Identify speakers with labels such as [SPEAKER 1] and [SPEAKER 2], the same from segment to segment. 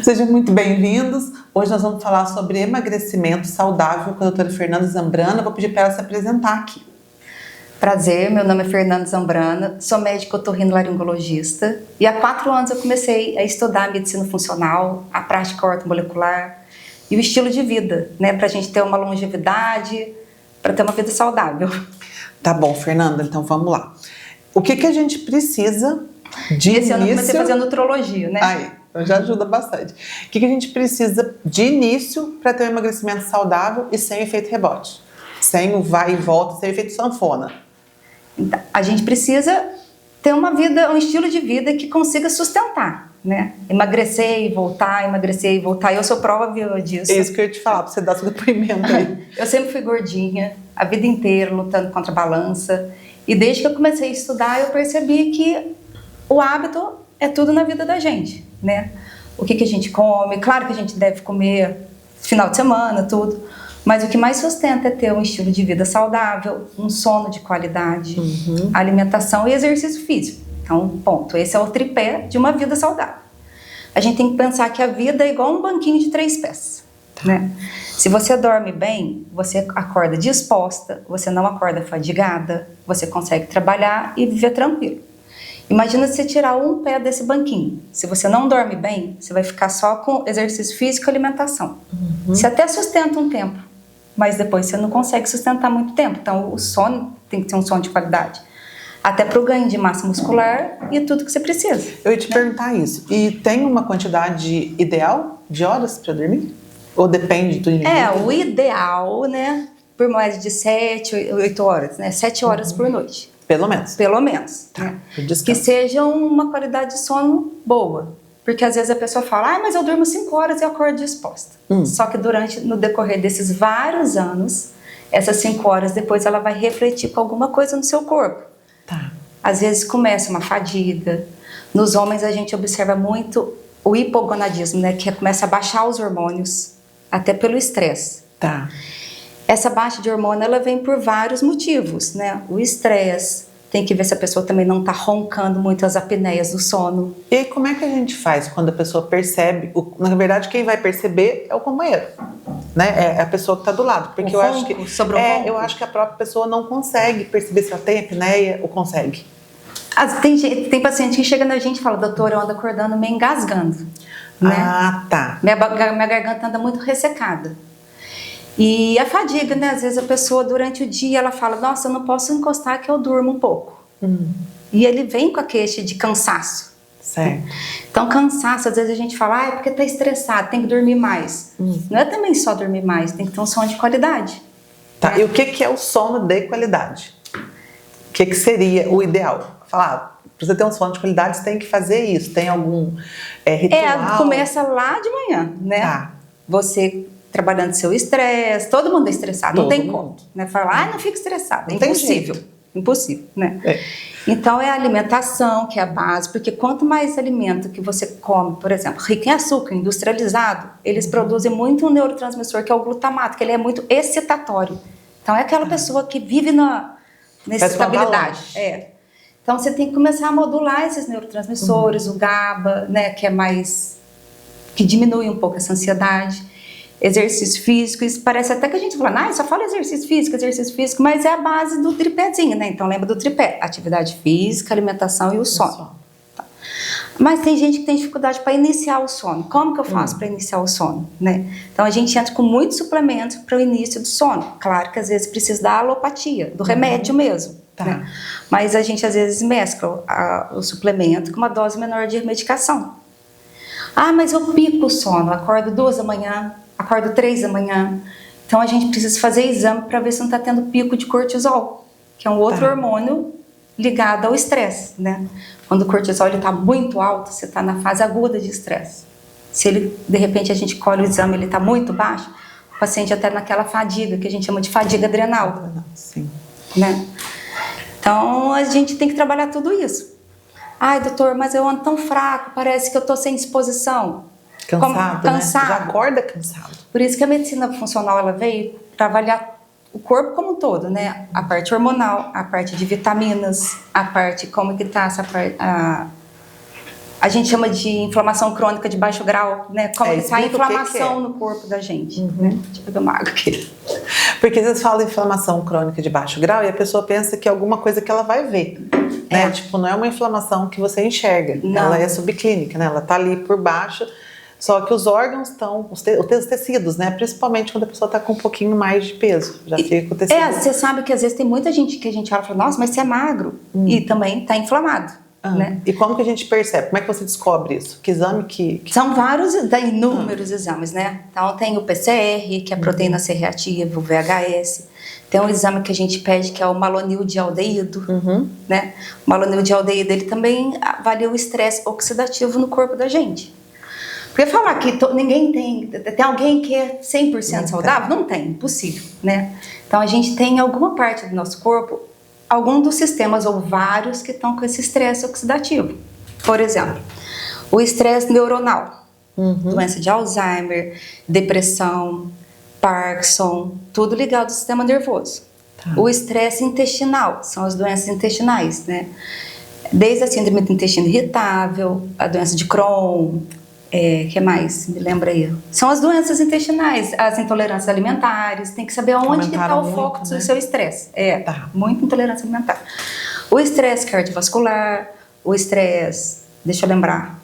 [SPEAKER 1] Sejam muito bem-vindos. Hoje nós vamos falar sobre emagrecimento saudável com a doutora Fernanda Zambrana. Vou pedir para ela se apresentar aqui.
[SPEAKER 2] Prazer, meu nome é Fernanda Zambrana, sou médica otorrinolaringologista e há 4 anos eu comecei a estudar a medicina funcional, a prática ortomolecular e o estilo de vida, né, para a gente ter uma longevidade, para ter uma vida saudável.
[SPEAKER 1] Tá bom, Fernanda, então vamos lá. O que a gente precisa de
[SPEAKER 2] Esse
[SPEAKER 1] início...
[SPEAKER 2] ano eu comecei a fazer nutrologia, né?
[SPEAKER 1] Aí, então já ajuda bastante. O que a gente precisa de início para ter um emagrecimento saudável e sem efeito rebote? Sem o vai e volta, sem efeito sanfona.
[SPEAKER 2] Então, a gente precisa ter uma vida, um estilo de vida que consiga sustentar, né? Emagrecer e voltar, emagrecer e voltar. Eu sou prova viva disso.
[SPEAKER 1] É isso que eu ia te falar, para você dar seu depoimento aí.
[SPEAKER 2] Eu sempre fui gordinha, a vida inteira lutando contra a balança. E desde que eu comecei a estudar, eu percebi que o hábito é tudo na vida da gente, né? O que a gente come, claro que a gente deve comer final de semana, tudo. Mas o que mais sustenta é ter um estilo de vida saudável, um sono de qualidade, alimentação e exercício físico. Então, ponto. Esse é o tripé de uma vida saudável. A gente tem que pensar que a vida é igual um banquinho de 3 pés, né? Se você dorme bem, você acorda disposta, você não acorda fadigada, você consegue trabalhar e viver tranquilo. Imagina se você tirar um pé desse banquinho. Se você não dorme bem, você vai ficar só com exercício físico e alimentação. Você até sustenta um tempo, mas depois você não consegue sustentar muito tempo. Então, o sono tem que ter um sono de qualidade. Até para o ganho de massa muscular e tudo que você precisa.
[SPEAKER 1] Eu ia te perguntar isso. E tem uma quantidade ideal de horas para dormir? Ou depende do indivíduo?
[SPEAKER 2] O ideal, né? Por mais de 7, 8 horas, né? 7 horas por noite.
[SPEAKER 1] Pelo menos.
[SPEAKER 2] Pelo menos.
[SPEAKER 1] Tá,
[SPEAKER 2] né?
[SPEAKER 1] descanso.
[SPEAKER 2] Que seja uma qualidade de sono boa. Porque às vezes a pessoa fala, mas eu durmo 5 horas e eu acordo disposta. Só que no decorrer desses vários anos, essas 5 horas depois ela vai refletir com alguma coisa no seu corpo.
[SPEAKER 1] Tá.
[SPEAKER 2] Às vezes começa uma fadiga. Nos homens a gente observa muito o hipogonadismo, né? Que começa a baixar os hormônios, até pelo estresse.
[SPEAKER 1] Tá.
[SPEAKER 2] Essa baixa de hormônio, ela vem por vários motivos, né? O estresse, tem que ver se a pessoa também não está roncando muito as apneias do sono.
[SPEAKER 1] E aí, como é que a gente faz quando a pessoa percebe? Na verdade, quem vai perceber é o companheiro, né? É a pessoa que está do lado. Porque eu acho que a própria pessoa não consegue perceber se ela tem apneia ou consegue.
[SPEAKER 2] Tem paciente que chega na gente e fala, doutora, eu ando acordando meio engasgando. Né?
[SPEAKER 1] Ah, tá.
[SPEAKER 2] Minha garganta anda muito ressecada. E a fadiga, né? Às vezes a pessoa durante o dia ela fala, nossa, eu não posso encostar que eu durmo um pouco. E ele vem com a queixa de cansaço.
[SPEAKER 1] Certo.
[SPEAKER 2] Então cansaço, às vezes a gente fala, é porque tá estressado, tem que dormir mais. Não é também só dormir mais, tem que ter um sono de qualidade.
[SPEAKER 1] Tá. E o que é o sono de qualidade? O que seria o ideal? Falar, para você ter um sono de qualidade, você tem que fazer isso. Tem algum ritual?
[SPEAKER 2] Começa lá de manhã, né?
[SPEAKER 1] Tá.
[SPEAKER 2] Você trabalhando seu estresse, todo mundo é estressado, não tem como, né? Falar, não fica estressado, é impossível, impossível, né? Então é a alimentação que é a base, porque quanto mais alimento que você come, por exemplo, rico em açúcar, industrializado, eles produzem muito um neurotransmissor que é o glutamato, que ele é muito excitatório. Então é aquela pessoa que vive nessa estabilidade. Então você tem que começar a modular esses neurotransmissores, o GABA, né, que diminui um pouco essa ansiedade. Exercício físico, isso parece até que a gente fala, só fala exercício físico, mas é a base do tripézinho, né? Então lembra do tripé, atividade física, alimentação e o sono. Tá. Mas tem gente que tem dificuldade para iniciar o sono. Como que eu faço para iniciar o sono, né? Então a gente entra com muitos suplementos para o início do sono. Claro que às vezes precisa da alopatia, do remédio mesmo.
[SPEAKER 1] Tá.
[SPEAKER 2] Né? Mas a gente às vezes mescla o suplemento com uma dose menor de medicação. Mas eu pico o sono, acordo 2 da manhã, acordo 3 da manhã. Então a gente precisa fazer exame para ver se não está tendo pico de cortisol, que é um outro hormônio ligado ao estresse, né? Quando o cortisol está muito alto, você está na fase aguda de estresse. Se ele, de repente, a gente colhe o exame, ele está muito baixo, o paciente até naquela fadiga, que a gente chama de fadiga adrenal.
[SPEAKER 1] Sim.
[SPEAKER 2] Né? Então a gente tem que trabalhar tudo isso. Doutor, mas eu ando tão fraco, parece que eu estou sem disposição.
[SPEAKER 1] Cansado, né? Já acorda cansado.
[SPEAKER 2] Por isso que a medicina funcional ela veio para avaliar o corpo como um todo, né? A parte hormonal, a parte de vitaminas, a parte como que está a A gente chama de inflamação crônica de baixo grau, né? Como que está a inflamação no corpo da gente. Né? Deixa eu pegar uma água aqui.
[SPEAKER 1] Porque às vezes fala inflamação crônica de baixo grau e a pessoa pensa que é alguma coisa que ela vai ver. Né? Tipo, não é uma inflamação que você enxerga. Não. Ela é subclínica, né? Ela tá ali por baixo. Só que os órgãos estão, os tecidos, né? Principalmente quando a pessoa está com um pouquinho mais de peso, já fica com o tecido.
[SPEAKER 2] Você sabe que às vezes tem muita gente que a gente olha e fala, nossa, mas você é magro. E também está inflamado. Né?
[SPEAKER 1] E como que a gente percebe? Como é que você descobre isso? Que exame que...
[SPEAKER 2] São vários, tem inúmeros exames, né? Então tem o PCR, que é a proteína C reativa, o VHS. Tem um exame que a gente pede, que é o malonildialdeído, né? O malonildialdeído, ele também avalia o estresse oxidativo no corpo da gente. Porque falar que ninguém tem alguém que é 100% saudável? Não tem, impossível, né? Então a gente tem alguma parte do nosso corpo, algum dos sistemas ou vários que estão com esse estresse oxidativo. Por exemplo, o estresse neuronal, doença de Alzheimer, depressão, Parkinson, tudo ligado ao sistema nervoso. O estresse intestinal, são as doenças intestinais, né? Desde a síndrome do intestino irritável, a doença de Crohn, que mais? Me lembra aí. São as doenças intestinais, as intolerâncias alimentares, tem que saber onde que está o foco do seu estresse. Muita intolerância alimentar. O estresse cardiovascular, o estresse, deixa eu lembrar.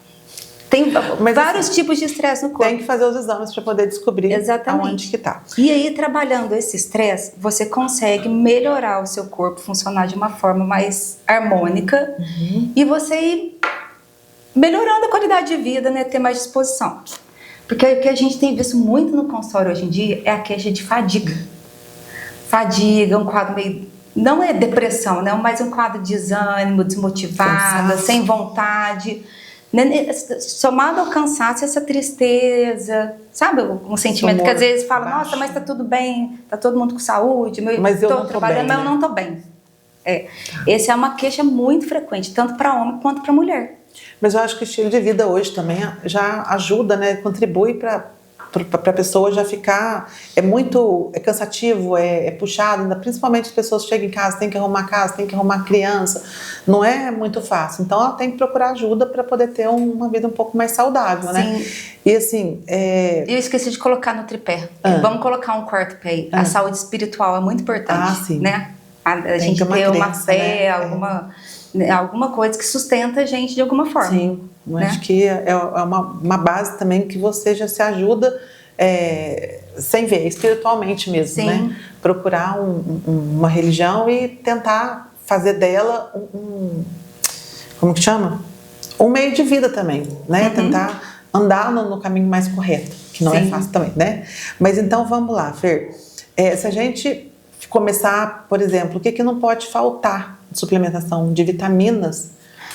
[SPEAKER 2] Tem vários tipos de estresse no corpo.
[SPEAKER 1] Tem que fazer os exames para poder descobrir aonde que está.
[SPEAKER 2] E aí, trabalhando esse estresse, você consegue melhorar o seu corpo, funcionar de uma forma mais harmônica e você ir melhorando a qualidade de vida, né? Ter mais disposição. Porque o que a gente tem visto muito no consultório hoje em dia é a queixa de fadiga. Fadiga, um quadro meio... Não é depressão, né? Mas um quadro de desânimo, desmotivada, sem vontade. Somado ao cansaço, essa tristeza, sabe? Um sentimento que às vezes fala, nossa, mas tá tudo bem, tá todo mundo com saúde,
[SPEAKER 1] mas eu
[SPEAKER 2] tô
[SPEAKER 1] não
[SPEAKER 2] trabalhando,
[SPEAKER 1] tô bem,
[SPEAKER 2] mas eu não tô bem. Essa é uma queixa muito frequente, tanto para homem quanto para mulher.
[SPEAKER 1] Mas eu acho que o estilo de vida hoje também já ajuda, né? Contribui para a pessoa já ficar... É cansativo, é puxado, ainda, principalmente as pessoas chegam em casa, tem que arrumar casa, tem que arrumar criança. Não é muito fácil. Então, ela tem que procurar ajuda para poder ter uma vida um pouco mais saudável, né? E assim...
[SPEAKER 2] Eu esqueci de colocar no tripé. Vamos colocar um quarto pé aí. A saúde espiritual é muito importante, né? A gente ter uma fé, né? alguma coisa que sustenta a gente de alguma forma.
[SPEAKER 1] Sim, eu acho que é uma base também que você já se ajuda sem ver, espiritualmente mesmo, né? Procurar uma religião e tentar fazer dela como que chama? Um meio de vida também, né? Tentar andar no caminho mais correto, que não é fácil também, né? Mas então vamos lá, Fer. Se a gente começar, por exemplo, o que não pode faltar de suplementação de vitaminas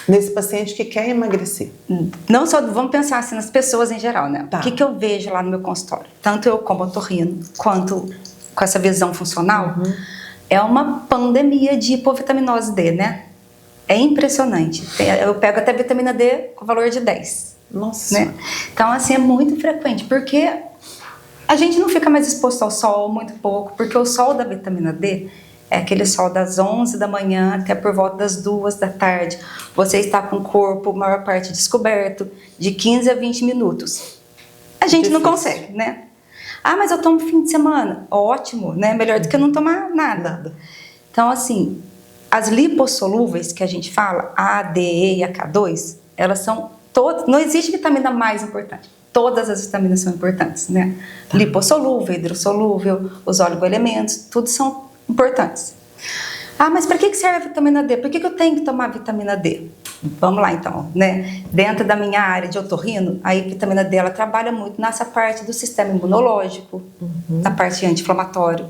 [SPEAKER 1] nesse paciente que quer emagrecer?
[SPEAKER 2] Não só, vamos pensar assim nas pessoas em geral, né? O que eu vejo lá no meu consultório, tanto eu como otorrino, quanto com essa visão funcional, é uma pandemia de hipovitaminose D, né? É impressionante. Eu pego até vitamina D com valor de 10.
[SPEAKER 1] Nossa!
[SPEAKER 2] Né? Então, assim, é muito frequente, porque a gente não fica mais exposto ao sol muito pouco, porque o sol da vitamina D é aquele sol das 11 da manhã até por volta das 2 da tarde. Você está com o corpo, maior parte descoberto, de 15 a 20 minutos. A gente não consegue, né? Ah, mas eu tomo fim de semana. Ótimo, né? Melhor do que eu não tomar nada. Então, assim, as lipossolúveis que a gente fala, A, D, E e a K2, elas são todas... Não existe vitamina mais importante. Todas as vitaminas são importantes, né? Lipossolúvel, hidrossolúvel, os oligoelementos, tudo são importantes. Ah, mas para que serve a vitamina D? Por que eu tenho que tomar vitamina D? Vamos lá então, né? Dentro da minha área de otorrino, a vitamina D ela trabalha muito nessa parte do sistema imunológico, na parte anti-inflamatório.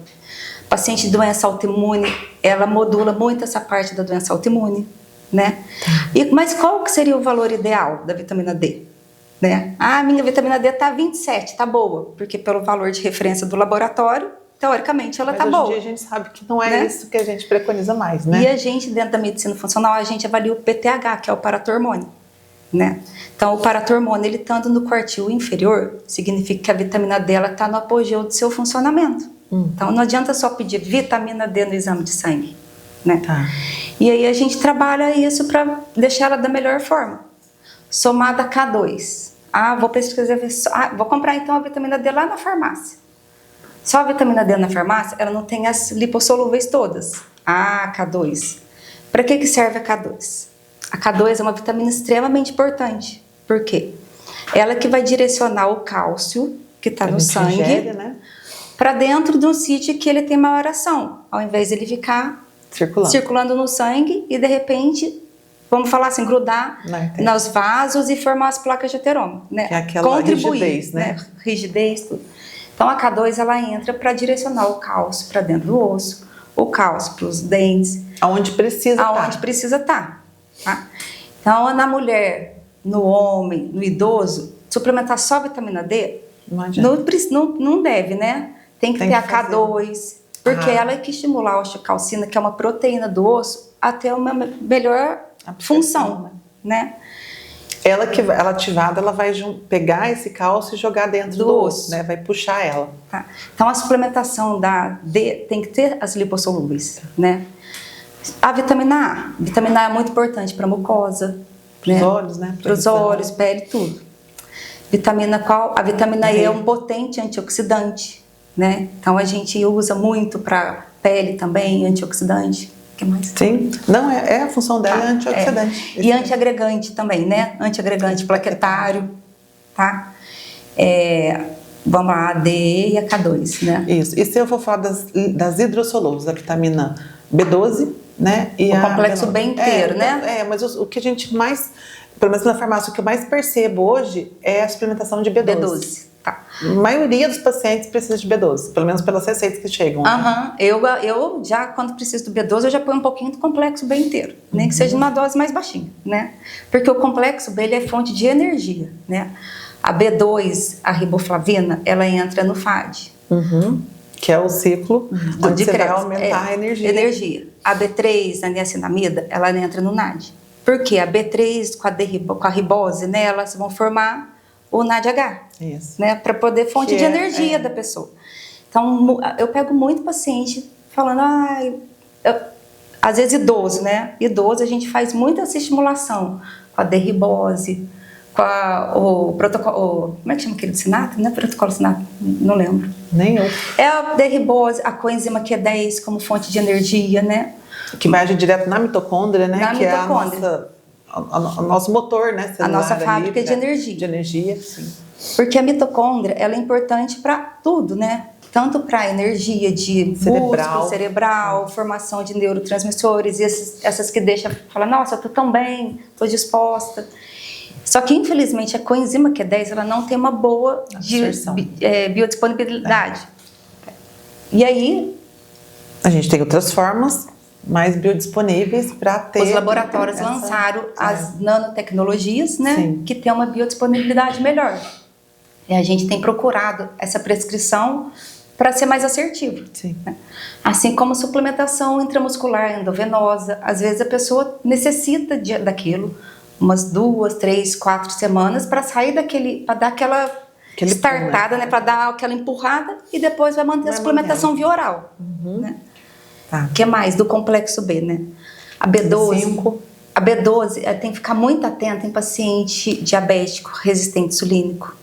[SPEAKER 2] Paciente de doença autoimune, ela modula muito essa parte da doença autoimune, né? Mas qual que seria o valor ideal da vitamina D? Né? Ah, minha vitamina D está 27, tá boa, porque pelo valor de referência do laboratório, teoricamente ela tá boa.
[SPEAKER 1] Mas hoje em dia a gente sabe que não é isso que a gente preconiza mais, né?
[SPEAKER 2] E a gente, dentro da medicina funcional, a gente avalia o PTH, que é o paratormônio, né? Então, o paratormônio, ele estando no quartil inferior, significa que a vitamina D, ela tá no apogeu do seu funcionamento. Então, não adianta só pedir vitamina D no exame de sangue, né? E aí a gente trabalha isso para deixar ela da melhor forma. somada a K2. Vou pesquisar, vou comprar então a vitamina D lá na farmácia. Só a vitamina D na farmácia, ela não tem as lipossolúveis todas. K2. Para que serve a K2? A K2 é uma vitamina extremamente importante. Por quê? Ela que vai direcionar o cálcio que está no sangue, né, para dentro de um sítio que ele tem maior ação, ao invés de ele ficar circulando no sangue e de repente, vamos falar assim, grudar nos vasos e formar as placas de ateroma, né?
[SPEAKER 1] Que é aquela rigidez, né?
[SPEAKER 2] Rigidez, tudo. Então a K2 ela entra para direcionar o cálcio para dentro do osso, o cálcio para os dentes,
[SPEAKER 1] aonde precisa
[SPEAKER 2] estar. Tá? Então na mulher, no homem, no idoso, suplementar só vitamina D não deve, né? Tem que ter a K2, porque ela é que estimula a osteocalcina, que é uma proteína do osso, a ter uma melhor função, né?
[SPEAKER 1] Ela ativada, ela vai pegar esse cálcio e jogar dentro do osso, né? Vai puxar ela.
[SPEAKER 2] Tá. Então a suplementação da D tem que ter as lipossolúveis, né? A vitamina A. A vitamina A é muito importante para a mucosa,
[SPEAKER 1] para os olhos, né?
[SPEAKER 2] Para os olhos, pele, tudo. A vitamina E é um potente antioxidante, né? Então a gente usa muito para pele também, antioxidante. O que mais?
[SPEAKER 1] Sim, não, a função dela é antioxidante.
[SPEAKER 2] E antiagregante também, né? Antiagregante plaquetário, tá? Vamos lá, a D e a K2, né?
[SPEAKER 1] Isso. E se eu for falar das hidrossolúveis, a vitamina B12, né? E
[SPEAKER 2] o complexo B inteiro, né?
[SPEAKER 1] Mas o que a gente mais, pelo menos na farmácia, o que eu mais percebo hoje é a suplementação de B12.
[SPEAKER 2] Tá.
[SPEAKER 1] A maioria dos pacientes precisa de B12, pelo menos pelas receitas que chegam.
[SPEAKER 2] Eu já, quando preciso do B12, eu já ponho um pouquinho do complexo B inteiro, nem que seja uma dose mais baixinha, né? Porque o complexo B, ele é fonte de energia, né? A B2, a riboflavina, ela entra no FAD.
[SPEAKER 1] Que é o ciclo onde você vai aumentar a energia.
[SPEAKER 2] A B3, a niacinamida, ela entra no NAD. Porque a B3 com a ribose, né, elas vão formar o NADH, né, para poder fonte de energia da pessoa. Então, eu pego muito paciente falando, às vezes idoso, né? Idoso, a gente faz muita essa estimulação com a D-ribose, com o protocolo, como é que chama aquele sinato? Não é protocolo sinato? Não lembro.
[SPEAKER 1] Nem eu.
[SPEAKER 2] É a D-ribose, a coenzima Q10 como fonte de energia, né?
[SPEAKER 1] Que vai agir direto na mitocôndria, né? Que
[SPEAKER 2] mitocôndria.
[SPEAKER 1] É o nosso motor, né?
[SPEAKER 2] A nossa fábrica de energia.
[SPEAKER 1] De energia, sim.
[SPEAKER 2] Porque a mitocôndria, ela é importante para tudo, né? Tanto para energia de músculo, cerebral, formação de neurotransmissores, e essas que deixam falar, nossa, eu tô tão bem, tô disposta. Só que, infelizmente, a coenzima Q10, ela não tem uma boa biodisponibilidade. E aí...
[SPEAKER 1] A gente tem outras formas mais biodisponíveis para ter...
[SPEAKER 2] Os laboratórios lançaram as nanotecnologias, né? Sim. Que tem uma biodisponibilidade melhor. E a gente tem procurado essa prescrição para ser mais assertivo.
[SPEAKER 1] Sim.
[SPEAKER 2] Né? Assim como suplementação intramuscular endovenosa. Às vezes a pessoa necessita daquilo umas 2, 3, 4 semanas para sair daquele, para dar aquela startada, né? Para dar aquela empurrada e depois vai manter a suplementação via oral. Né? O que mais? Do complexo B, né? A B12. A B12 tem que ficar muito atenta em paciente diabético resistente insulínico,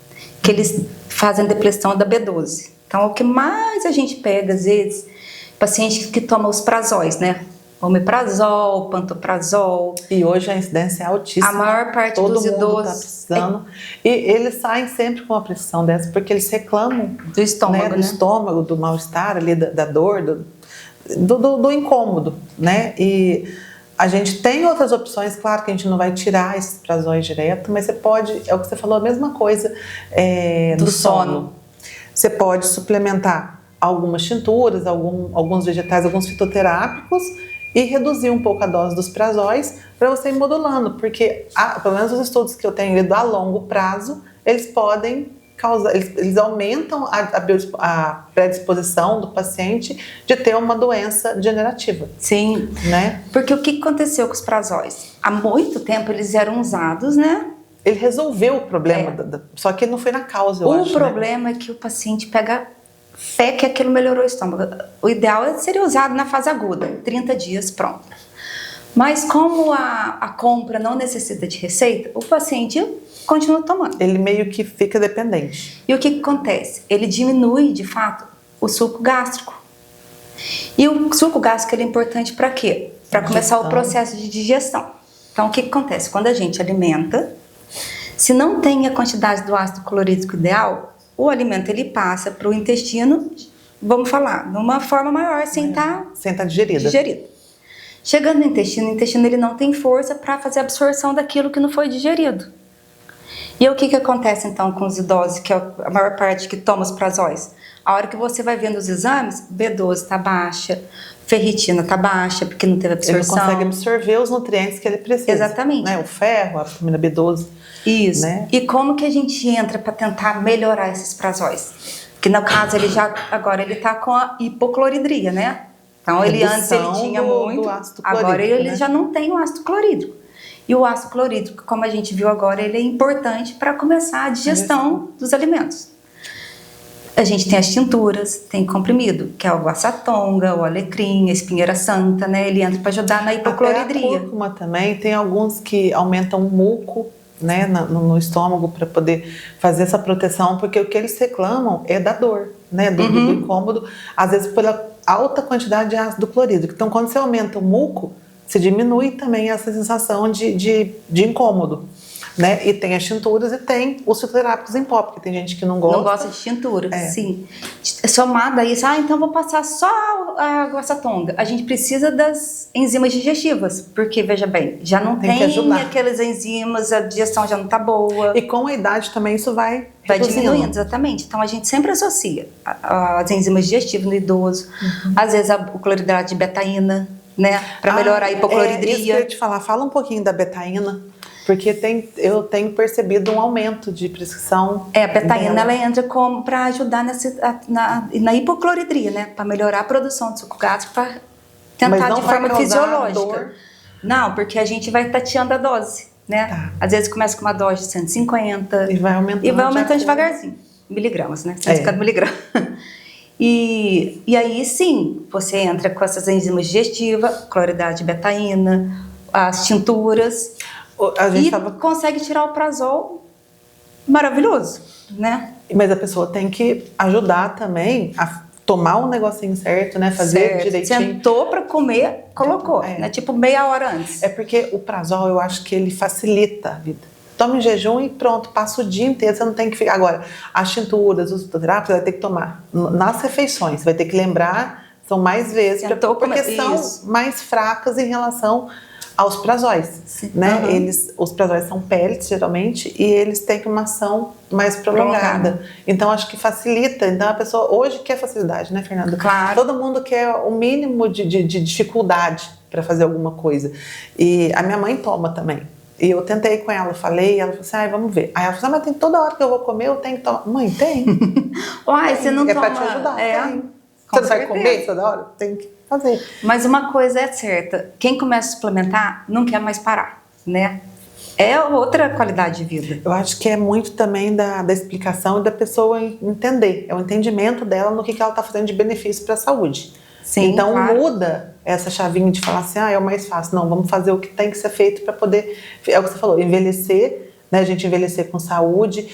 [SPEAKER 2] que eles fazem depressão da B12. Então, o que mais a gente pega, às vezes, paciente que toma os prazóis, né? Omeprazol, pantoprazol.
[SPEAKER 1] E hoje a incidência é altíssima.
[SPEAKER 2] A maior parte dos idosos...
[SPEAKER 1] Todo mundo está precisando. E eles saem sempre com uma prescrição dessa, porque eles reclamam
[SPEAKER 2] do estômago,
[SPEAKER 1] né? Do estômago, do mal-estar, ali, da dor, do incômodo, né? E a gente tem outras opções, claro que a gente não vai tirar esses prazóis direto, mas você pode, é o que você falou, a mesma coisa
[SPEAKER 2] do sono.
[SPEAKER 1] Você pode suplementar algumas tinturas, alguns vegetais, alguns fitoterápicos e reduzir um pouco a dose dos prazóis para você ir modulando, porque pelo menos os estudos que eu tenho lido a longo prazo, eles podem causar, eles aumentam a predisposição do paciente de ter uma doença degenerativa.
[SPEAKER 2] Sim,
[SPEAKER 1] né?
[SPEAKER 2] Porque o que aconteceu com os prazóis? Há muito tempo eles eram usados, né?
[SPEAKER 1] Ele resolveu o problema, só que não foi na causa, eu acho.
[SPEAKER 2] O problema é que o paciente pega fé que aquilo melhorou o estômago. O ideal seria usado na fase aguda, 30 dias, pronto. Mas como a compra não necessita de receita, o paciente continua tomando.
[SPEAKER 1] Ele meio que fica dependente.
[SPEAKER 2] E o que acontece? Ele diminui, de fato, o suco gástrico. E o suco gástrico ele é importante para quê? Para começar o processo de digestão. Então, o que acontece? Quando a gente alimenta, se não tem a quantidade do ácido clorídrico ideal, o alimento ele passa para o intestino, vamos falar, de uma forma maior, sem estar digerido. Chegando no intestino, o intestino ele não tem força para fazer a absorção daquilo que não foi digerido. E o que acontece então com os idosos, que é a maior parte que toma os prazóis? A hora que você vai vendo os exames, B12 está baixa, ferritina está baixa, porque não teve absorção.
[SPEAKER 1] Ele não consegue absorver os nutrientes que ele precisa.
[SPEAKER 2] Exatamente.
[SPEAKER 1] Né? O ferro, a vitamina B12.
[SPEAKER 2] Isso.
[SPEAKER 1] Né?
[SPEAKER 2] E como que a gente entra para tentar melhorar esses prazóis? Que no caso agora ele está com a hipocloridria, né? Então antes ele tinha muito, agora ele já não tem o ácido clorídrico. E o ácido clorídrico, como a gente viu agora, ele é importante para começar a digestão dos alimentos. A gente tem as tinturas, tem comprimido, que é o guaçatonga, o alecrim, a espinheira santa, né? Ele entra para ajudar na hipocloridria.
[SPEAKER 1] Até a cúrcuma também, tem alguns que aumentam o muco, né, no estômago para poder fazer essa proteção, porque o que eles reclamam é da dor, né, do incômodo, às vezes pela alta quantidade de ácido clorídrico. Então, quando você aumenta o muco, você diminui também essa sensação de incômodo, né? E tem as tinturas e tem os fitoterápicos em pó, porque tem gente que não gosta.
[SPEAKER 2] Não gosta de tintura, sim. Somado a isso, então vou passar só a guaçatonga. A gente precisa das enzimas digestivas, porque, veja bem, já não tem aquelas enzimas, a digestão já não tá boa.
[SPEAKER 1] E com a idade também isso vai
[SPEAKER 2] diminuindo, exatamente. Então a gente sempre associa as enzimas digestivas no idoso, às vezes o cloridrato de betaína, né, para melhorar a hipocloridria.
[SPEAKER 1] Isso que eu ia te falar, fala um pouquinho da betaína, porque eu tenho percebido um aumento de prescrição.
[SPEAKER 2] A betaína ela entra para ajudar na hipocloridria, né, para melhorar a produção de suco gástrico, para tentar de forma fisiológica. Dor. Não, porque a gente vai tateando a dose, né? Tá. Às vezes começa com uma dose de 150
[SPEAKER 1] e vai aumentando
[SPEAKER 2] devagarzinho, miligramas, né? 150 miligramas. E aí sim, você entra com essas enzimas digestivas, cloridrato de betaína, as tinturas, consegue tirar o prazol maravilhoso, né?
[SPEAKER 1] Mas a pessoa tem que ajudar também a tomar o negocinho certo, né? Fazer direitinho.
[SPEAKER 2] Sentou para comer, colocou, né? Tipo meia hora antes.
[SPEAKER 1] É porque o prazol, eu acho que ele facilita a vida. Toma em jejum e pronto, passa o dia inteiro, você não tem que ficar. Agora, as tinturas, os fitoterápicos, você vai ter que tomar nas refeições, você vai ter que lembrar, são mais vezes, porque são mais fracas em relação aos prazóis, né? Os prazóis são pellets, geralmente, e eles têm uma ação mais prolongada. Então, acho que facilita. Então, a pessoa hoje quer facilidade, né, Fernanda?
[SPEAKER 2] Claro.
[SPEAKER 1] Todo mundo quer o mínimo de dificuldade para fazer alguma coisa. E a minha mãe toma também. E eu tentei com ela, falei, ela falou assim, vamos ver. Aí ela falou assim, mas tem toda hora que eu vou comer, eu tenho que tomar. Mãe, tem.
[SPEAKER 2] Uai, você não toma.
[SPEAKER 1] É pra te ajudar, tem. Você não vai comer toda hora? Tem que fazer.
[SPEAKER 2] Mas uma coisa é certa, quem começa a suplementar não quer mais parar, né? É outra qualidade de vida.
[SPEAKER 1] Eu acho que é muito também da explicação e da pessoa entender. É o entendimento dela no que ela está fazendo de benefício para a saúde.
[SPEAKER 2] Sim,
[SPEAKER 1] então
[SPEAKER 2] claro.
[SPEAKER 1] Muda essa chavinha de falar assim, é o mais fácil. Não, vamos fazer o que tem que ser feito para poder, é o que você falou, envelhecer, né? A gente envelhecer com saúde,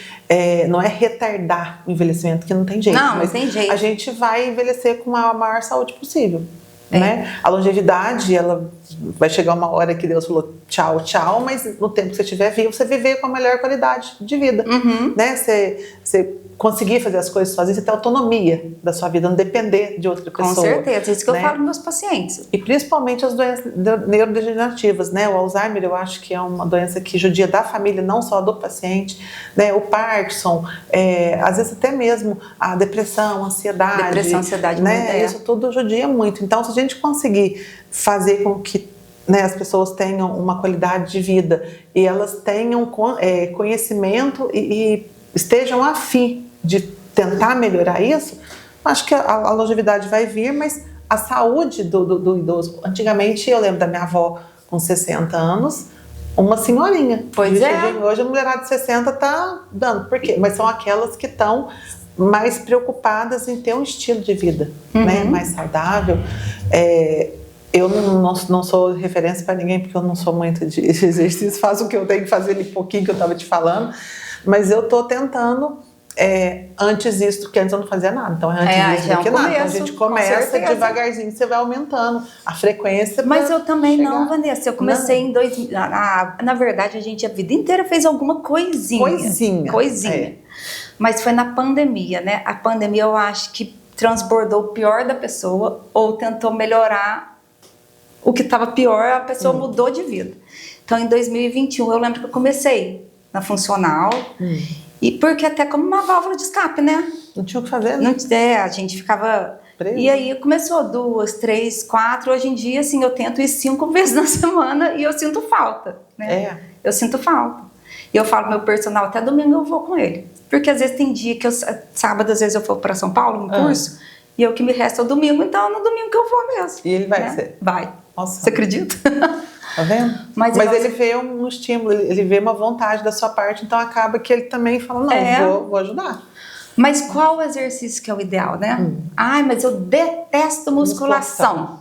[SPEAKER 1] não é retardar o envelhecimento, que não tem jeito.
[SPEAKER 2] Não tem jeito.
[SPEAKER 1] A gente vai envelhecer com a maior saúde possível. Né? A longevidade, ela vai chegar uma hora que Deus falou tchau, tchau, mas no tempo que você estiver vivo, você viver com a melhor qualidade de vida, né? Você conseguir fazer as coisas sozinho, você ter autonomia da sua vida, não depender de outra pessoa.
[SPEAKER 2] Com certeza, isso que
[SPEAKER 1] né?
[SPEAKER 2] eu falo para meus pacientes.
[SPEAKER 1] E principalmente as doenças neurodegenerativas, né? O Alzheimer, eu acho que é uma doença que judia da família, não só do paciente, né? O Parkinson, às vezes até mesmo a depressão, a ansiedade. Né? Isso tudo judia muito. Então, se a gente conseguir fazer com que, né, as pessoas tenham uma qualidade de vida e elas tenham conhecimento e estejam a fim de tentar melhorar isso, acho que a longevidade vai vir, mas a saúde do idoso. Antigamente, eu lembro da minha avó com 60 anos, uma senhorinha.
[SPEAKER 2] Pois
[SPEAKER 1] Hoje a mulherada de 60 tá dando. Por quê? Mas são aquelas que estão mais preocupadas em ter um estilo de vida, né, mais saudável. Eu não sou referência para ninguém, porque eu não sou muito de exercício, faço o que eu tenho que fazer ali pouquinho que eu estava te falando, mas eu estou tentando antes isso, porque antes eu não fazia nada, então antes disso do que nada. Então a gente começa devagarzinho, você vai aumentando a frequência.
[SPEAKER 2] Mas eu também não, Vanessa, eu comecei em 2000, na verdade a gente a vida inteira fez alguma coisinha. Mas foi na pandemia, né? A pandemia eu acho que transbordou o pior da pessoa ou tentou melhorar o que estava pior, a pessoa mudou de vida. Então, em 2021, eu lembro que eu comecei na funcional, e porque até como uma válvula de escape, né?
[SPEAKER 1] Não tinha o que fazer, né?
[SPEAKER 2] A gente ficava... Preso. E aí começou 2, 3, 4, hoje em dia, assim, eu tento ir 5 vezes na semana e eu sinto falta, né? Eu sinto falta. E eu falo meu personal, até domingo eu vou com ele. Porque às vezes tem dia que sábado, às vezes eu vou para São Paulo, no curso, e o que me resta é o domingo, então é no domingo que eu vou mesmo.
[SPEAKER 1] E ele vai ser?
[SPEAKER 2] Vai.
[SPEAKER 1] Nossa.
[SPEAKER 2] Você acredita?
[SPEAKER 1] Tá vendo? Mas ele vê um estímulo, ele vê uma vontade da sua parte, então acaba que ele também fala, não, vou ajudar.
[SPEAKER 2] Mas qual exercício que é o ideal, né? Ai, mas eu detesto musculação.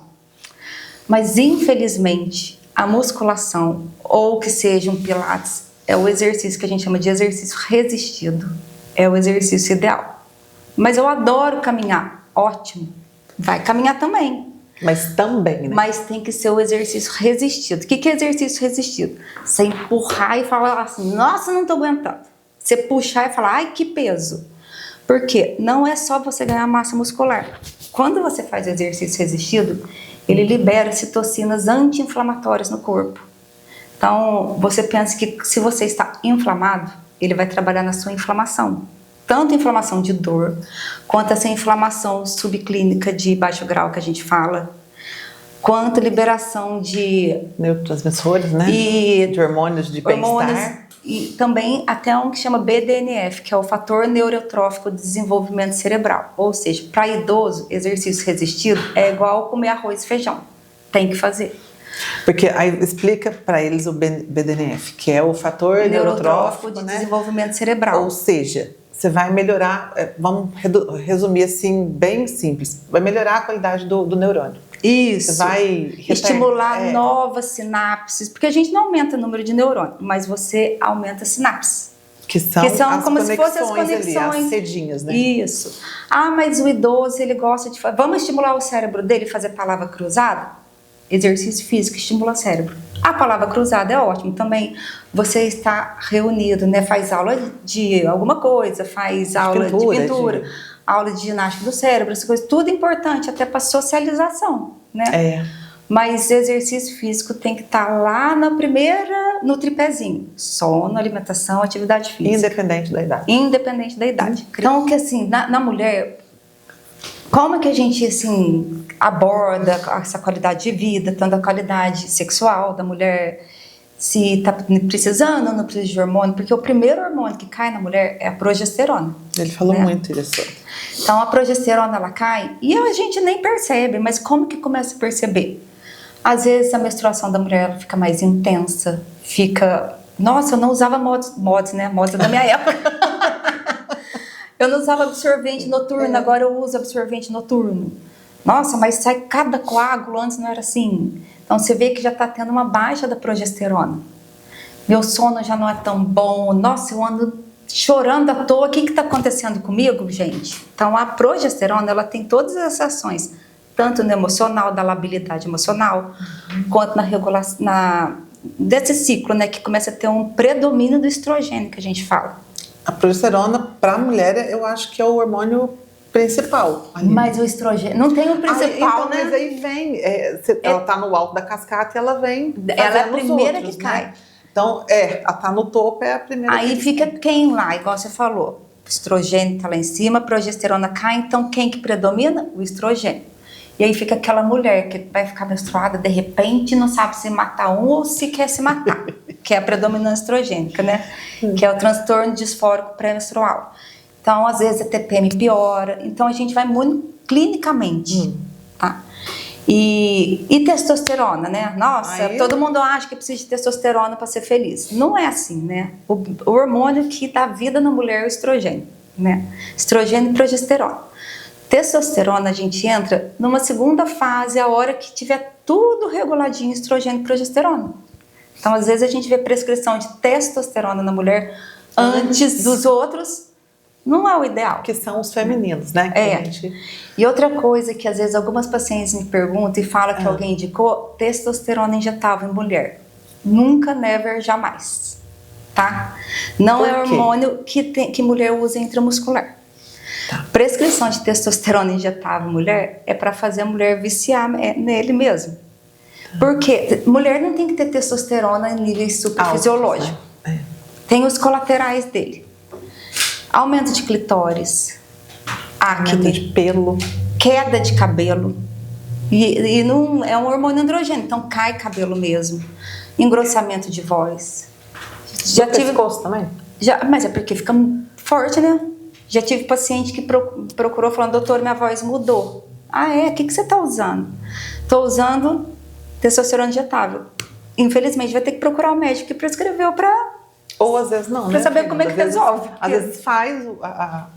[SPEAKER 2] Mas infelizmente, a musculação, ou que seja um pilates, é o exercício que a gente chama de exercício resistido. É o exercício ideal. Mas eu adoro caminhar. Ótimo. Vai caminhar também.
[SPEAKER 1] Mas também, né?
[SPEAKER 2] Mas tem que ser o exercício resistido. O que é exercício resistido? Você empurrar e falar assim, nossa, não tô aguentando. Você puxar e falar, ai, que peso. Porque não é só você ganhar massa muscular. Quando você faz exercício resistido, ele libera citocinas anti-inflamatórias no corpo. Então, você pensa que se você está inflamado, ele vai trabalhar na sua inflamação. Tanto inflamação de dor, quanto essa inflamação subclínica de baixo grau que a gente fala, quanto liberação de
[SPEAKER 1] neurotransmissores, né?
[SPEAKER 2] E
[SPEAKER 1] de hormônios de bem-estar.
[SPEAKER 2] E também até um que chama BDNF, que é o fator neurotrófico de desenvolvimento cerebral. Ou seja, para idoso, exercício resistido é igual comer arroz e feijão. Tem que fazer.
[SPEAKER 1] Porque aí explica para eles o BDNF, que é o fator neurotrófico de
[SPEAKER 2] desenvolvimento cerebral.
[SPEAKER 1] Ou seja, você vai melhorar, vamos resumir assim, bem simples, vai melhorar a qualidade do neurônio.
[SPEAKER 2] Isso.
[SPEAKER 1] Você vai
[SPEAKER 2] estimular novas sinapses, porque a gente não aumenta o número de neurônios, mas você aumenta sinapses.
[SPEAKER 1] Que são as
[SPEAKER 2] como se fossem as conexões.
[SPEAKER 1] Ali, as cedinhas, né?
[SPEAKER 2] Isso. Ah, mas o idoso, ele gosta de... Vamos estimular o cérebro dele e fazer palavra cruzada? Exercício físico estimula o cérebro. A palavra cruzada é ótimo também. Você está reunido, né? Faz aula de alguma coisa, faz aula de pintura, aula de ginástica do cérebro, essas coisas, tudo importante, até para socialização, né? Mas exercício físico tem que estar lá no tripézinho. Sono, alimentação, atividade física.
[SPEAKER 1] Independente da idade.
[SPEAKER 2] Independente da idade. Então, que assim, na mulher, como é que a gente, assim, aborda essa qualidade de vida, tanto a qualidade sexual da mulher, se tá precisando ou não precisa de hormônio, porque o primeiro hormônio que cai na mulher é a progesterona.
[SPEAKER 1] Ele falou muito isso.
[SPEAKER 2] Então, a progesterona, ela cai e a gente nem percebe, mas como que começa a perceber? Às vezes, a menstruação da mulher ela fica mais intensa, Nossa, eu não usava mods, né? Mods da minha época. Eu não usava absorvente noturno, agora eu uso absorvente noturno. Nossa, mas sai cada coágulo, antes não era assim. Então você vê que já está tendo uma baixa da progesterona. Meu sono já não é tão bom. Nossa, eu ando chorando à toa. O que está acontecendo comigo, gente? Então a progesterona, ela tem todas essas ações, tanto no emocional, da labilidade emocional, quanto na regulação, desse ciclo, né, que começa a ter um predomínio do estrogênio, que a gente fala.
[SPEAKER 1] A progesterona, para a mulher, eu acho que é o hormônio principal. Ali.
[SPEAKER 2] Mas o estrogênio não tem o principal,
[SPEAKER 1] então,
[SPEAKER 2] né?
[SPEAKER 1] Mas aí vem, ela tá no alto da cascata e ela vem.
[SPEAKER 2] Ela é a primeira que cai.
[SPEAKER 1] Né? Então, ela tá no topo, é a primeira.
[SPEAKER 2] Aí fica quem lá, igual você falou. O estrogênio tá lá em cima, a progesterona cai, então quem que predomina? O estrogênio. E aí fica aquela mulher que vai ficar menstruada de repente, não sabe se matar um ou se quer se matar, que é a predominância estrogênica, né? Que é o transtorno disfórico pré-menstrual. Então, às vezes a TPM piora. Então, a gente vai muito clinicamente, tá? E testosterona, né? Nossa, todo mundo acha que precisa de testosterona para ser feliz. Não é assim, né? O hormônio que dá vida na mulher é o estrogênio, né? Estrogênio e progesterona. Testosterona, a gente entra numa segunda fase, a hora que tiver tudo reguladinho, estrogênio e progesterona. Então, às vezes, a gente vê prescrição de testosterona na mulher antes dos outros, não é o ideal.
[SPEAKER 1] Que são os femininos, né?
[SPEAKER 2] E outra coisa que, às vezes, algumas pacientes me perguntam e falam que alguém indicou, testosterona injetável em mulher. Nunca, never, jamais. Tá? Não é hormônio que mulher usa intramuscular. Tá. Prescrição de testosterona injetável em mulher é para fazer a mulher viciar nele mesmo. Tá. Porque mulher não tem que ter testosterona em níveis superfisiológicos. Tem os colaterais dele. Aumento de clitóris, acne,
[SPEAKER 1] aumento de pelo,
[SPEAKER 2] queda de cabelo. E não é um hormônio androgênio, então cai cabelo mesmo. Engrossamento de voz.
[SPEAKER 1] Já tive pescoço também?
[SPEAKER 2] Mas é porque fica forte, né? Já tive paciente que procurou falando, doutor, minha voz mudou. Ah, é? O que você está usando? Estou usando testosterona injetável. Infelizmente, vai ter que procurar o médico que prescreveu para...
[SPEAKER 1] Ou às vezes não, né?
[SPEAKER 2] Para saber como é que resolve.
[SPEAKER 1] Às vezes faz a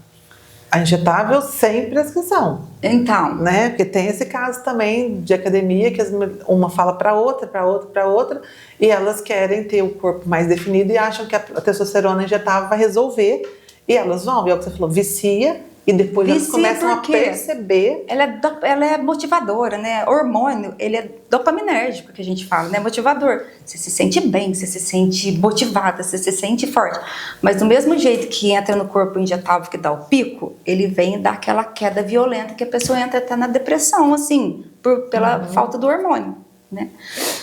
[SPEAKER 1] injetável sem prescrição.
[SPEAKER 2] Então.
[SPEAKER 1] Né? Porque tem esse caso também de academia que uma fala para outra, e elas querem ter o corpo mais definido e acham que a testosterona injetável vai resolver, e elas vão, e é o que você falou, vicia, e depois elas começam a perceber.
[SPEAKER 2] Ela é motivadora, né? Hormônio, ele é dopaminérgico, que a gente fala, né? Motivador. Você se sente bem, você se sente motivada, você se sente forte. Mas do mesmo jeito que entra no corpo injetável que dá o pico, ele vem dar aquela queda violenta que a pessoa entra até na depressão, assim, pela falta do hormônio, né?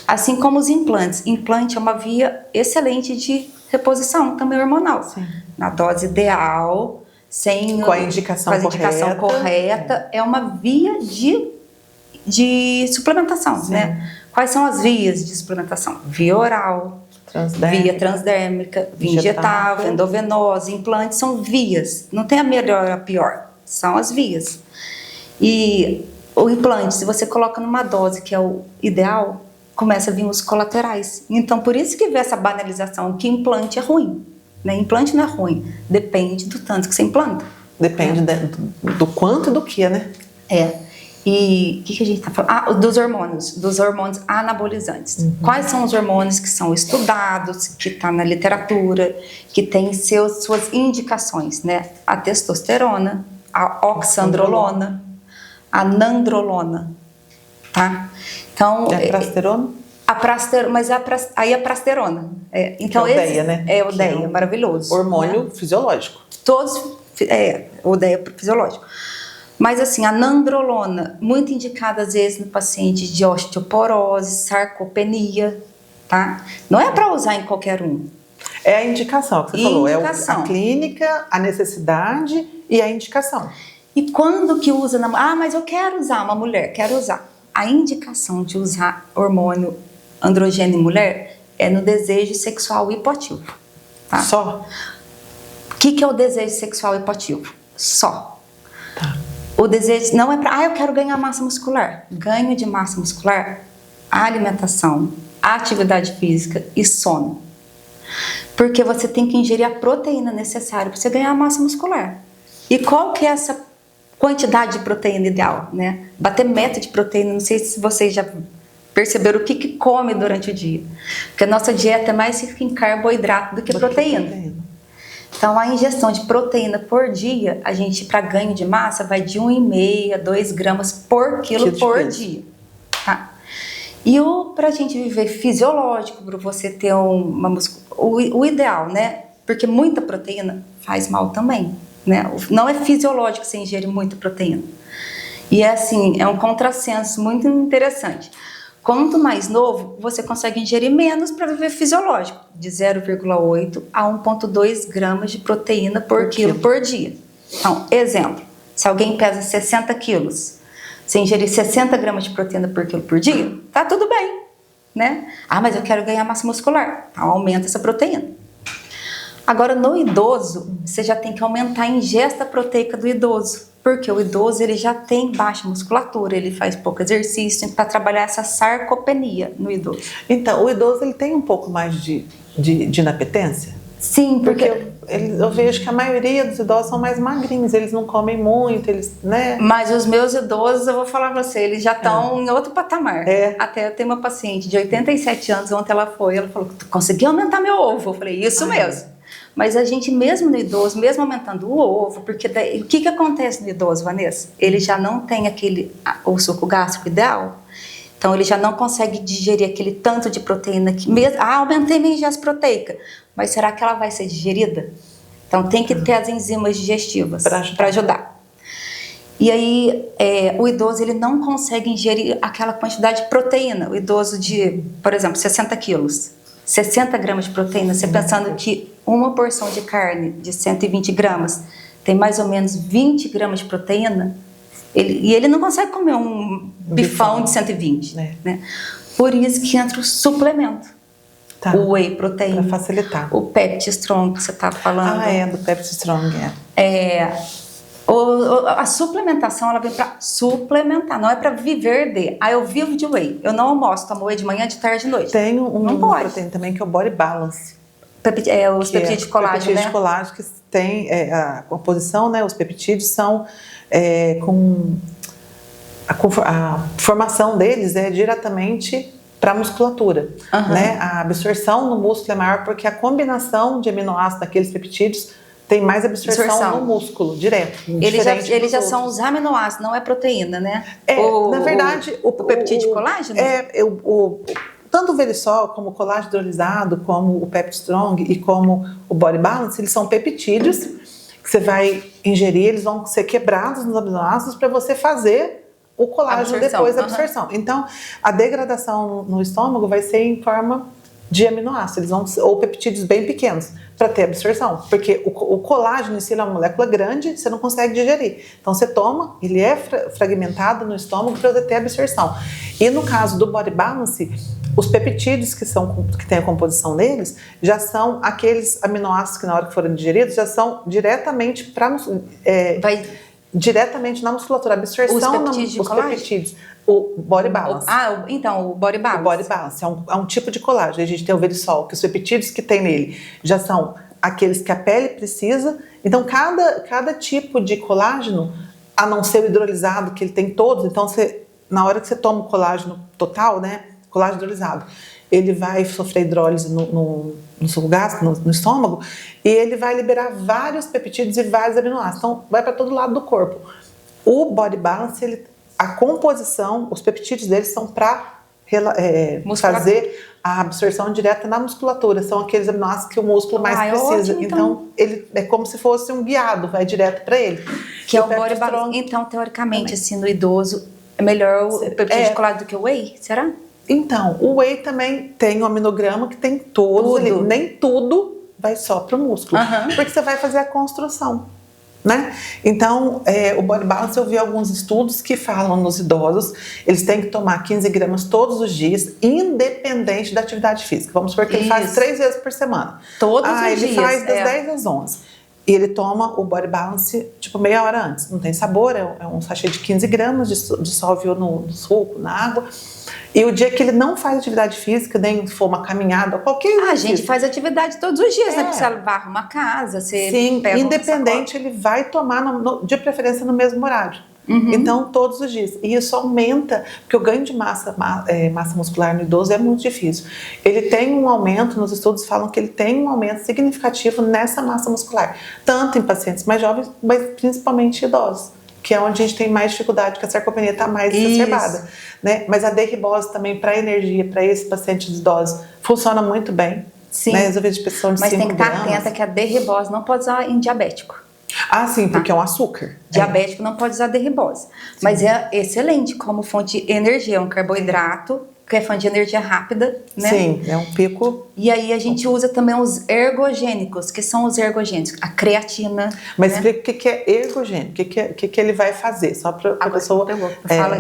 [SPEAKER 2] Assim como os implantes. Implante é uma via excelente de reposição, também hormonal. Sim. Na dose ideal, com a indicação correta, é uma via de suplementação, né? Quais são as vias de suplementação? Via oral, via transdérmica, via injetável, endovenosa, implantes, são vias. Não tem a melhor ou a pior, são as vias. E o implante, se você coloca numa dose que é o ideal, começa a vir os colaterais. Então, por isso que vê essa banalização, que implante é ruim. Né? Implante não é ruim, depende do tanto que você implanta.
[SPEAKER 1] Depende do quanto e do que, né?
[SPEAKER 2] E o que a gente está falando? Dos hormônios anabolizantes. Quais são os hormônios que são estudados, que está na literatura, que tem suas indicações, né? A testosterona, a oxandrolona, a nandrolona, tá? Então,
[SPEAKER 1] a prasterona?
[SPEAKER 2] Mas aí a prasterona. Então
[SPEAKER 1] que é o DEA, né?
[SPEAKER 2] O DEA, é maravilhoso.
[SPEAKER 1] Hormônio, né? Fisiológico.
[SPEAKER 2] O DEA fisiológico. Mas assim, a nandrolona, muito indicada às vezes no paciente de osteoporose, sarcopenia, tá? Não é para usar em qualquer um.
[SPEAKER 1] É a indicação que você falou. É a clínica, a necessidade e a indicação.
[SPEAKER 2] E quando que usa? Mas eu quero usar, uma mulher, quero usar. A indicação de usar hormônio androgênio em mulher é no desejo sexual hipoativo. Tá?
[SPEAKER 1] Só?
[SPEAKER 2] O que é o desejo sexual hipoativo? Só.
[SPEAKER 1] Tá.
[SPEAKER 2] O desejo não é para, eu quero ganhar massa muscular. Ganho de massa muscular, alimentação, atividade física e sono. Porque você tem que ingerir a proteína necessária para você ganhar massa muscular. E qual que é essa quantidade de proteína ideal, né? Bater meta de proteína, não sei se vocês já perceberam o que come durante o dia. Porque a nossa dieta é mais rica em carboidrato do que proteína. Então, a ingestão de proteína por dia, a gente, para ganho de massa, vai de 1,5 a 2 gramas por quilo por dia. Tá? E para a gente viver fisiológico, para você ter o ideal, né? Porque muita proteína faz mal também. Né? Não é fisiológico você ingerir muita proteína. E é assim, é um contrassenso muito interessante. Quanto mais novo, você consegue ingerir menos para viver fisiológico, de 0,8 a 1,2 gramas de proteína por quilo por dia. Então, exemplo, se alguém pesa 60 quilos, você ingerir 60 gramas de proteína por quilo por dia, tá tudo bem, né? Mas eu quero ganhar massa muscular, então aumenta essa proteína. Agora, no idoso, você já tem que aumentar a ingesta proteica do idoso, porque o idoso ele já tem baixa musculatura, ele faz pouco exercício para trabalhar essa sarcopenia no idoso.
[SPEAKER 1] Então, o idoso ele tem um pouco mais de inapetência?
[SPEAKER 2] Sim, porque
[SPEAKER 1] eu vejo que a maioria dos idosos são mais magrinhos, eles não comem muito, eles, né?
[SPEAKER 2] Mas os meus idosos, eu vou falar pra você, eles já estão em outro patamar. Até eu tenho uma paciente de 87 anos, ontem ela falou, tu conseguiu aumentar meu ovo? Eu falei, isso mesmo. Mas a gente mesmo no idoso, mesmo aumentando o ovo, porque daí, o que acontece no idoso, Vanessa? Ele já não tem o suco gástrico ideal, então ele já não consegue digerir aquele tanto de proteína que mesmo, aumentei minha ingesta proteica, mas será que ela vai ser digerida? Então tem que ter as enzimas digestivas para ajudar. E aí o idoso ele não consegue ingerir aquela quantidade de proteína. O idoso de, por exemplo, 60 quilos, 60 gramas de proteína, você pensando que uma porção de carne de 120 gramas tem mais ou menos 20 gramas de proteína, ele não consegue comer um bifão de 120. Né? Por isso que entra o suplemento. O whey protein.
[SPEAKER 1] Para facilitar.
[SPEAKER 2] O Pepti Strong que você está falando.
[SPEAKER 1] Do Pepti Strong,
[SPEAKER 2] A suplementação, ela vem para suplementar, não é para viver de. Eu vivo de whey. Eu não almoço, tomo whey de manhã, de tarde e de noite.
[SPEAKER 1] Tem um proteína também que é o Body Balance.
[SPEAKER 2] Os peptídeos de colágeno,
[SPEAKER 1] peptídeos de colágeno que tem a composição, né? Os peptídeos são com a formação deles é diretamente para a musculatura, né? A absorção no músculo é maior porque a combinação de aminoácidos daqueles peptídeos tem mais absorção no músculo, direto.
[SPEAKER 2] Eles já são os aminoácidos, não é proteína, né?
[SPEAKER 1] Na verdade,
[SPEAKER 2] o peptídeo de colágeno?
[SPEAKER 1] Tanto o Verisol, como o colágeno hidrolisado, como o Pepti Strong e como o Body Balance, eles são peptídeos que você vai ingerir, eles vão ser quebrados nos aminoácidos para você fazer o colágeno depois da absorção. Então, a degradação no estômago vai ser em forma de aminoácidos, ou peptídeos bem pequenos, para ter absorção. Porque o colágeno em si é uma molécula grande, você não consegue digerir. Então, você toma, ele é fragmentado no estômago para você ter absorção. E no caso do Body Balance, os peptídeos que tem a composição deles já são aqueles aminoácidos que na hora que forem digeridos já são diretamente diretamente na musculatura, a absorção
[SPEAKER 2] os peptídeos.
[SPEAKER 1] O Body Balance.
[SPEAKER 2] Então, o Body Balance.
[SPEAKER 1] O Body Balance é um tipo de colágeno. A gente tem o Verisol, que os peptídeos que tem nele já são aqueles que a pele precisa. Então, cada tipo de colágeno, a não ser o hidrolisado, que ele tem todos, então na hora que você toma o colágeno total, né, colágeno hidrolisado, ele vai sofrer hidrólise no suco gástrico, no estômago, e ele vai liberar vários peptídeos e vários aminoácidos. Então, vai para todo lado do corpo. O Body Balance, a composição, os peptídeos deles são para fazer a absorção direta na musculatura. São aqueles aminoácidos que o músculo mais precisa.
[SPEAKER 2] Ótimo,
[SPEAKER 1] então, ele é como se fosse um guiado, vai direto para ele.
[SPEAKER 2] Que é o Body Balance. Então, teoricamente, assim, no idoso, é melhor o peptídeo de colágeno do que o whey? Será?
[SPEAKER 1] Então, o whey também tem um aminograma que tem todos ali. Nem tudo vai só para o músculo. Porque você vai fazer a construção, né? Então, o Body Balance, eu vi alguns estudos que falam nos idosos, eles têm que tomar 15 gramas todos os dias, independente da atividade física. Vamos supor que ele faz 3 vezes por semana.
[SPEAKER 2] Todos os dias.
[SPEAKER 1] Ele faz das 10 às 11. E ele toma o Body Balance, tipo, meia hora antes. Não tem sabor, é um sachê de 15 gramas, dissolve no suco, na água. E o dia que ele não faz atividade física, nem for uma caminhada, qualquer...
[SPEAKER 2] A gente faz atividade todos os dias, né? Porque você varre uma casa, você pega
[SPEAKER 1] independente, ele vai tomar, de preferência, no mesmo horário. Então, todos os dias. E isso aumenta, porque o ganho de massa muscular no idoso é muito difícil. Ele tem um aumento, nos estudos falam que ele tem um aumento significativo nessa massa muscular. Tanto em pacientes mais jovens, mas principalmente idosos, que é onde a gente tem mais dificuldade, que a sarcopenia está mais exacerbada. Né? Mas a D-ribose também, para energia, para esses pacientes idosos, funciona muito bem.
[SPEAKER 2] Sim.
[SPEAKER 1] Né? Resolver de pressão de 5 gramas.
[SPEAKER 2] Mas tem que estar atenta que a D-ribose não pode usar em diabético.
[SPEAKER 1] Sim, porque é um açúcar.
[SPEAKER 2] Diabético não pode usar D-ribose. Mas é excelente como fonte de energia, é um carboidrato, que é fonte de energia rápida, né?
[SPEAKER 1] Sim, é um pico.
[SPEAKER 2] E aí a gente usa também os ergogênicos, que são os ergogênicos, a creatina.
[SPEAKER 1] Mas explica o que é ergogênico, o que ele vai fazer, só para a pessoa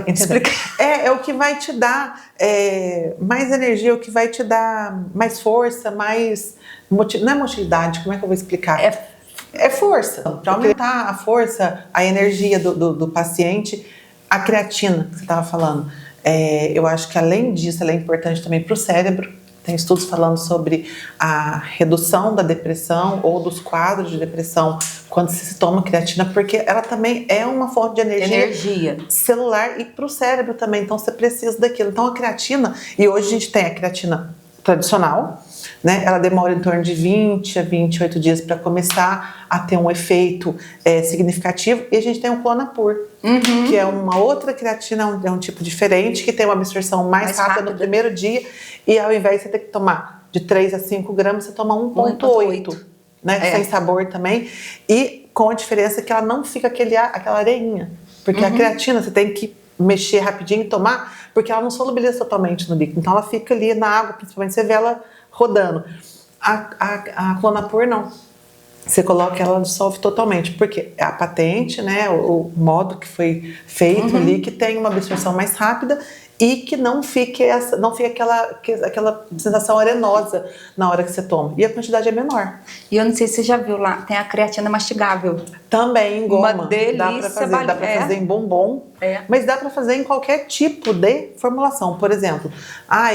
[SPEAKER 2] explicar.
[SPEAKER 1] É o que vai te dar mais energia, o que vai te dar mais força, mais... Não é motilidade, como é que eu vou explicar? É força. Para aumentar a força, a energia do paciente, a creatina que você estava falando. Eu acho que além disso, ela é importante também para o cérebro, tem estudos falando sobre a redução da depressão ou dos quadros de depressão quando se toma creatina, porque ela também é uma fonte de energia celular e para o cérebro também, então você precisa daquilo. Então a creatina, e hoje a gente tem a creatina tradicional, né? Ela demora em torno de 20 a 28 dias para começar a ter um efeito significativo. E a gente tem o Clonapur, que é uma outra creatina, é um tipo diferente, que tem uma absorção mais rápida no primeiro dia. E ao invés de você ter que tomar de 3 a 5 gramas, você toma 1,8, né? Sem sabor também. E com a diferença que ela não fica aquela areinha. Porque a creatina você tem que mexer rapidinho e tomar, porque ela não solubiliza totalmente no líquido. Então ela fica ali na água, principalmente você vê ela rodando. A Clonapur não. Você coloca ela dissolve totalmente, porque é a patente, né, o modo que foi feito ali, que tem uma absorção mais rápida e que não fique aquela sensação arenosa na hora que você toma. E a quantidade é menor.
[SPEAKER 2] E eu não sei se você já viu lá, tem a creatina mastigável.
[SPEAKER 1] Também em goma.
[SPEAKER 2] Uma delícia.
[SPEAKER 1] Dá pra fazer em bombom, mas dá pra fazer em qualquer tipo de formulação. Por exemplo,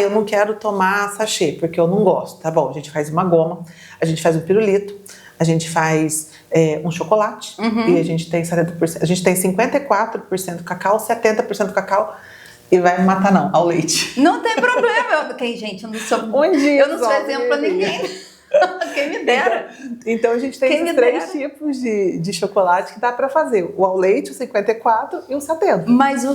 [SPEAKER 1] eu não quero tomar sachê, porque eu não gosto. Tá bom, a gente faz uma goma, a gente faz um pirulito, a gente faz um chocolate e a gente tem 70%, a gente tem 54% cacau, 70% cacau. E vai me matar não, ao leite.
[SPEAKER 2] Não tem problema. Gente, eu não sou exemplo pra ninguém. Quem me dera.
[SPEAKER 1] Então a gente tem esses 3 tipos de chocolate que dá pra fazer. O ao leite, o 54 e o 70.
[SPEAKER 2] Mas o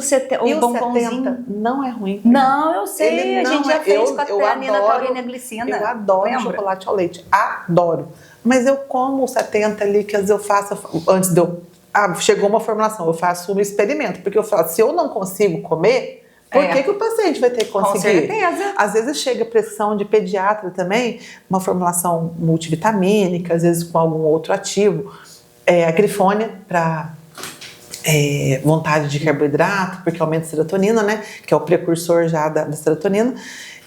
[SPEAKER 2] bombonzinho
[SPEAKER 1] 70 não é ruim.
[SPEAKER 2] Não, eu sei. A gente já fez com a teanina, taurina e glicina.
[SPEAKER 1] Eu adoro chocolate ao leite. Adoro. Mas eu como o 70 ali, que às vezes eu faço, antes de eu... chegou uma formulação, eu faço um experimento. Porque eu falo, se eu não consigo comer... Por que o paciente vai ter que conseguir?
[SPEAKER 2] Com certeza.
[SPEAKER 1] Às vezes chega pressão de pediatra também, uma formulação multivitamínica, às vezes com algum outro ativo. A grifônia para vontade de carboidrato, porque aumenta a serotonina, né? Que é o precursor já da serotonina.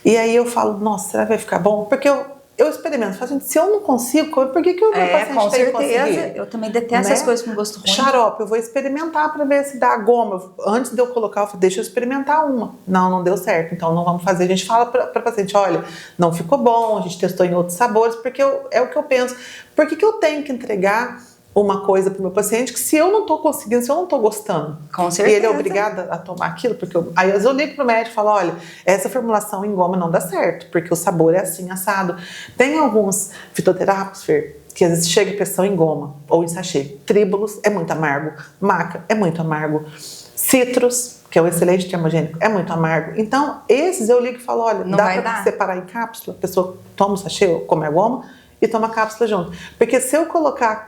[SPEAKER 1] E aí eu falo, nossa, será que vai ficar bom? Porque eu experimento, falo, gente, se eu não consigo comer, por que o meu paciente tem que conseguir?
[SPEAKER 2] Eu também detesto essas coisas com gosto ruim.
[SPEAKER 1] Xarope, eu vou experimentar para ver se dá goma. Antes de eu colocar, eu falo, deixa eu experimentar uma. Não deu certo, então não vamos fazer. A gente fala para paciente, olha, não ficou bom, a gente testou em outros sabores, porque é o que eu penso. Por que eu tenho que entregar uma coisa para o meu paciente que se eu não estou conseguindo, se eu não estou gostando,
[SPEAKER 2] com certeza,
[SPEAKER 1] e ele é obrigado a tomar aquilo, porque aí às vezes eu ligo para o médico e falo, olha, essa formulação em goma não dá certo, porque o sabor é assim, assado. Tem alguns fitoterápicos, Fer, que às vezes chega pressão em goma ou em sachê. Tríbulos é muito amargo, maca é muito amargo, citrus, que é um excelente termogênico, é muito amargo. Então, esses eu ligo e falo, olha, dá para separar em cápsula, a pessoa toma o sachê ou come a goma, e toma a cápsula junto. Porque se eu colocar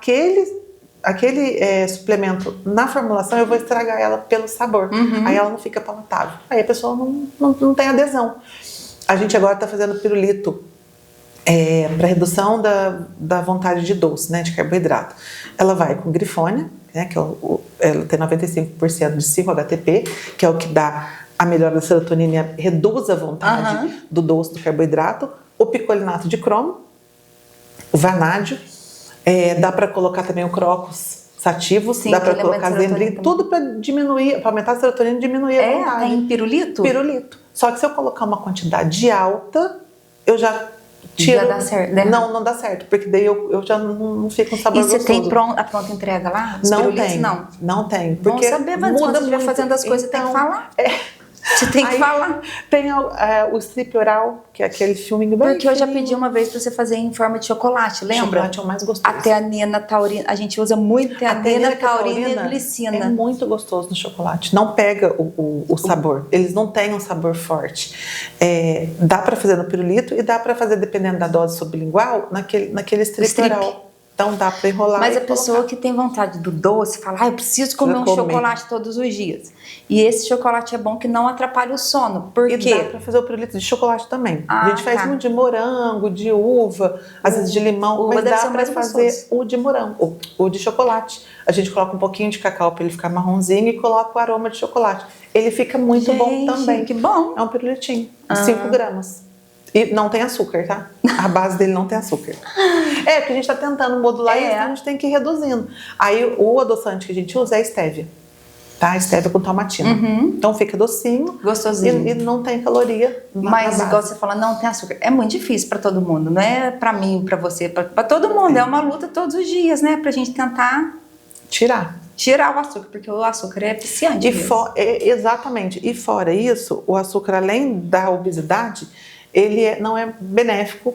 [SPEAKER 1] aquele suplemento na formulação, eu vou estragar ela pelo sabor. Aí ela não fica palatável. Aí a pessoa não tem adesão. A gente agora está fazendo pirulito para redução da vontade de doce, né, de carboidrato. Ela vai com grifônia, né, que ela tem 95% de 5-HTP, que é o que dá a melhora da serotonina e reduz a vontade do doce, do carboidrato. O picolinato de cromo, o vanádio, dá para colocar também o crocus sativos, dá para colocar zembrim, tudo para diminuir, para aumentar a serotonina e diminuir a vontade.
[SPEAKER 2] Tem pirulito?
[SPEAKER 1] Pirulito. Só que se eu colocar uma quantidade alta, eu já tiro.
[SPEAKER 2] Já dá certo, né?
[SPEAKER 1] Não dá certo, porque daí eu já não fico com sabor gostoso.
[SPEAKER 2] E você tem a pronta entrega lá?
[SPEAKER 1] Não tem. Não tem. Porque
[SPEAKER 2] vamos saber, mas quando você estiver fazendo as coisas, tem que falar. Você tem que falar.
[SPEAKER 1] Tem o strip oral, que é aquele filminho bem
[SPEAKER 2] Porque eu já pedi uma vez pra você fazer em forma de chocolate, lembra?
[SPEAKER 1] Chocolate é o mais gostoso.
[SPEAKER 2] A teanina taurina, a gente usa muito teanina taurina e glicina.
[SPEAKER 1] É muito gostoso no chocolate. Não pega o sabor. Eles não têm um sabor forte. Dá pra fazer no pirulito e dá pra fazer, dependendo da dose sublingual, naquele strip oral. Então dá para enrolar.
[SPEAKER 2] Mas a pessoa que tem vontade do doce fala, eu preciso comer um chocolate todos os dias. E esse chocolate é bom que não atrapalha o sono. Por quê?
[SPEAKER 1] E dá para fazer o pirulito de chocolate também. A gente faz um de morango, de uva, às vezes de limão, mas dá para fazer o de morango, o de chocolate. A gente coloca um pouquinho de cacau para ele ficar marronzinho e coloca o aroma de chocolate. Ele fica muito bom também.
[SPEAKER 2] Que bom.
[SPEAKER 1] É um pirulitinho, de 5 gramas. E não tem açúcar, tá? A base dele não tem açúcar. Porque a gente tá tentando modular isso, então a gente tem que ir reduzindo. Aí o adoçante que a gente usa é a estévia. tá? Stevia com tomatina. Então fica docinho.
[SPEAKER 2] Gostosinho.
[SPEAKER 1] E não tem caloria.
[SPEAKER 2] Mas igual você fala, não tem açúcar. É muito difícil para todo mundo, não é para mim, para você, para todo mundo. É uma luta todos os dias, né? Pra gente tentar tirar o açúcar, porque o açúcar é viciante.
[SPEAKER 1] Exatamente. E fora isso, o açúcar, além da obesidade, ele não é benéfico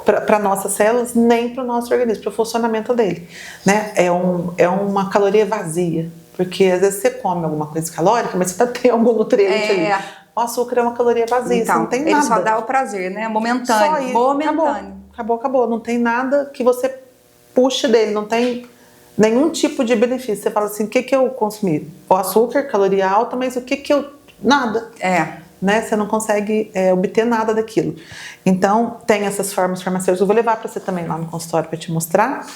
[SPEAKER 1] para nossas células, nem para o nosso organismo, para o funcionamento dele. Né? É uma caloria vazia. Porque às vezes você come alguma coisa calórica, mas você tem algum nutriente ali. O açúcar é uma caloria vazia, então, você não tem nada.
[SPEAKER 2] Ele só dá o prazer, né? Momentâneo.
[SPEAKER 1] Acabou. Não tem nada que você puxe dele, não tem nenhum tipo de benefício. Você fala assim, o que eu consumi? O açúcar, caloria alta, mas o que eu... Nada. Né? Você não consegue obter nada daquilo. Então, tem essas formas farmacêuticas. Eu vou levar para você também lá no consultório para te mostrar.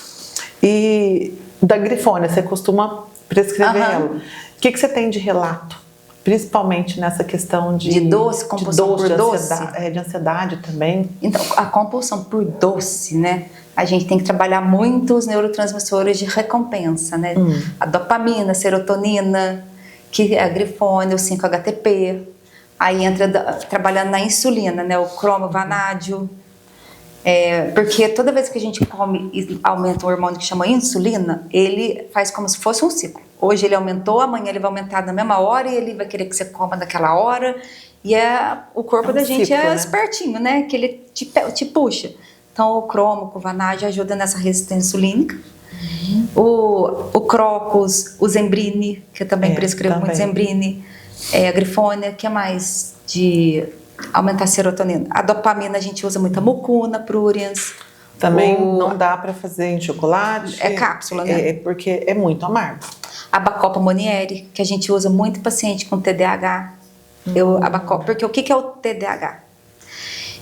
[SPEAKER 1] E da grifônia, você costuma prescrever ela. O que você tem de relato? Principalmente nessa questão de
[SPEAKER 2] doce, compulsão por doce.
[SPEAKER 1] De ansiedade também.
[SPEAKER 2] Então, a compulsão por doce, né? A gente tem que trabalhar muito os neurotransmissores de recompensa, né? A dopamina, a serotonina, que é a grifônia, o 5-HTP. Aí entra trabalhando na insulina, né? O cromo, vanádio. Porque toda vez que a gente come e aumenta um hormônio que chama insulina, ele faz como se fosse um ciclo. Hoje ele aumentou, amanhã ele vai aumentar na mesma hora e ele vai querer que você coma naquela hora. E o corpo da gente é espertinho, né? Que ele te puxa. Então o cromo, o vanádio ajuda nessa resistência insulínica. O crocus, o zembrine, que eu também prescrevo muito zembrine. A grifônia, que é mais de aumentar a serotonina. A dopamina a gente usa muito a mucuna, pruriens.
[SPEAKER 1] Também não dá para fazer em chocolate.
[SPEAKER 2] É cápsula, né?
[SPEAKER 1] Porque é muito amargo.
[SPEAKER 2] A Bacopa Monieri, que a gente usa muito em paciente com TDAH. Porque o que é o TDAH?